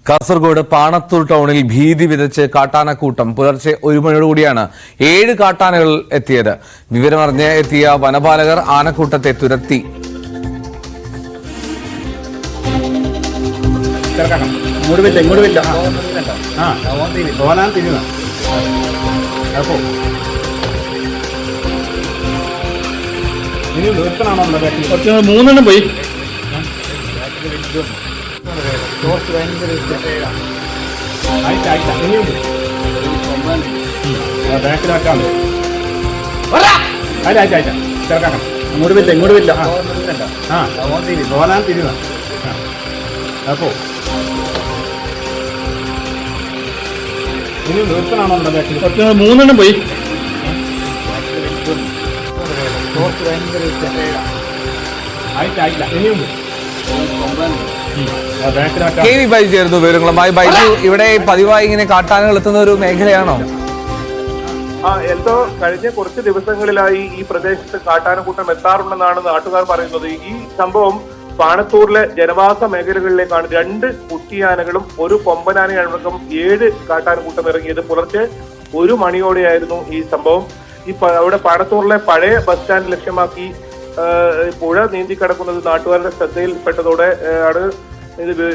കാസർഗോഡ് പാണത്തൂർ ടൗണിൽ ഭീതി വിതച്ച് കാട്ടാനക്കൂട്ടം പുലർച്ചെ 1 മണിയോടുകൂടിയാണ് 7 കാട്ടാനകൾ എത്തിയത്. വിവരമറിഞ്ഞ് എത്തിയ വനപാലകർ ആനക്കൂട്ടത്തെ തുരത്തി. മൂന്നെണ്ണം പോയി. ഇങ്ങോട്ട് വില്ല തോന്നാൻ തിരിഞ്ഞ അപ്പോ ഇനി നിർത്തണാണോ ബാക്കിൽ? മൂന്നെണ്ണം പോയി. ആയിട്ടില്ല ഇനിയുണ്ട്. കെ വി ബൈജു ആയിരുന്നു വിവരങ്ങളുമായി. ബൈജു, ഇവിടെ പതിവായി ഇങ്ങനെ കാട്ടാനകൾ എത്തുന്ന ഒരു മേഖലയാണോ? എന്തോ കഴിഞ്ഞ കുറച്ച് ദിവസങ്ങളിലായി ഈ പ്രദേശത്ത് കാട്ടാനക്കൂട്ടം എത്താറുണ്ടെന്നാണ് നാട്ടുകാർ പറയുന്നത്. ഈ സംഭവം പാണത്തൂരിലെ ജനവാസ മേഖലകളിലേക്കാണ്. 2 കുട്ടിയാനകളും 1 കൊമ്പനാനയടക്കം 7 കാട്ടാനക്കൂട്ടം ഇറങ്ങിയത്. പുലർച്ചെ 1 മണിയോടെയായിരുന്നു ഈ സംഭവം. അവിടെ പാണത്തൂരിലെ പഴയ ബസ് സ്റ്റാൻഡ് ലക്ഷ്യമാക്കി പുഴ നീന്തി കിടക്കുന്നത് നാട്ടുകാരുടെ ശ്രദ്ധയിൽപ്പെട്ടതോടെ ആണ് ഇത്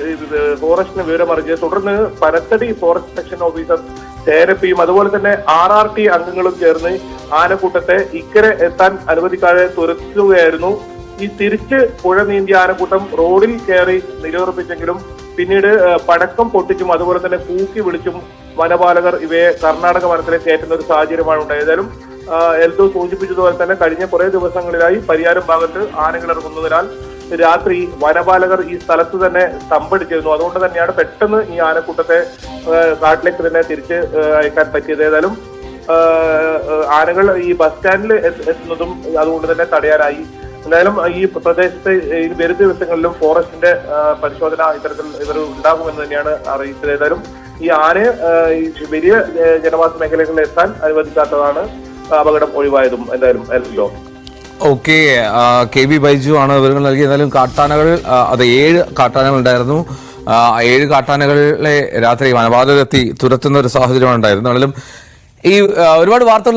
ഫോറസ്റ്റിന് വിവരമറിഞ്ഞത്. തുടർന്ന് പനത്തടി ഫോറസ്റ്റ് സെക്ഷൻ ഓഫീസർ തേരപ്പിയും അതുപോലെ തന്നെ RRT അംഗങ്ങളും ചേർന്ന് ആനക്കൂട്ടത്തെ ഇക്കരെ എത്താൻ അനുവദിക്കാതെ തുരത്തുകയായിരുന്നു. ഈ തിരിച്ച് പുഴ നീന്തിയ ആനക്കൂട്ടം റോഡിൽ കയറി നിലയുറപ്പിച്ചെങ്കിലും പിന്നീട് പടക്കം പൊട്ടിച്ചും അതുപോലെ തന്നെ കൂക്കി വിളിച്ചും വനപാലകർ ഇവയെ കർണാടക വനത്തിലേക്ക് കയറ്റുന്ന ഒരു സാഹചര്യമാണ് ഉണ്ടായത്. ഏതായാലും എൽദോ സൂചിപ്പിച്ചതുപോലെ തന്നെ കഴിഞ്ഞ കുറെ ദിവസങ്ങളിലായി പരിയാരം ഭാഗത്ത് ആനകൾ ഇറങ്ങുന്നതിനാൽ രാത്രി വനപാലകർ ഈ സ്ഥലത്ത് തന്നെ തമ്പടിച്ചിരുന്നു. അതുകൊണ്ട് തന്നെയാണ് പെട്ടെന്ന് ഈ ആനക്കൂട്ടത്തെ കാട്ടിലേക്ക് തന്നെ തിരിച്ച് അയക്കാൻ പറ്റിയത്. ഏതായാലും ആനകൾ ഈ ബസ് സ്റ്റാൻഡിൽ എത്തുന്നതും അതുകൊണ്ട് തന്നെ തടയാനായി. എന്തായാലും ഈ പ്രദേശത്ത് ഈ വരും ദിവസങ്ങളിലും ഫോറസ്റ്റിന്റെ പരിശോധന ഇത്തരത്തിൽ ഇവർ ഉണ്ടാകുമെന്ന് തന്നെയാണ് അറിയിച്ചത്. ഏതായാലും ഈ ആനയെ വലിയ ജനവാസ മേഖലകളിൽ എത്താൻ അനുവദിക്കാത്തതാണ് അപകടം ഒഴിവായതും. എന്തായാലും Eldho. Okay, K V Baiju ആണ് വിവരങ്ങൾ നൽകി. എന്നാലും കാട്ടാനകൾ അത് 7 കാട്ടാനകൾ ഉണ്ടായിരുന്നു. 7 കാട്ടാനകളെ രാത്രി വനപാലകരെത്തി തുരത്തുന്ന ഒരു സാഹചര്യമാണ് ഉണ്ടായിരുന്നത്. എന്നാലും ഈ ഒരുപാട് വാർത്തകൾ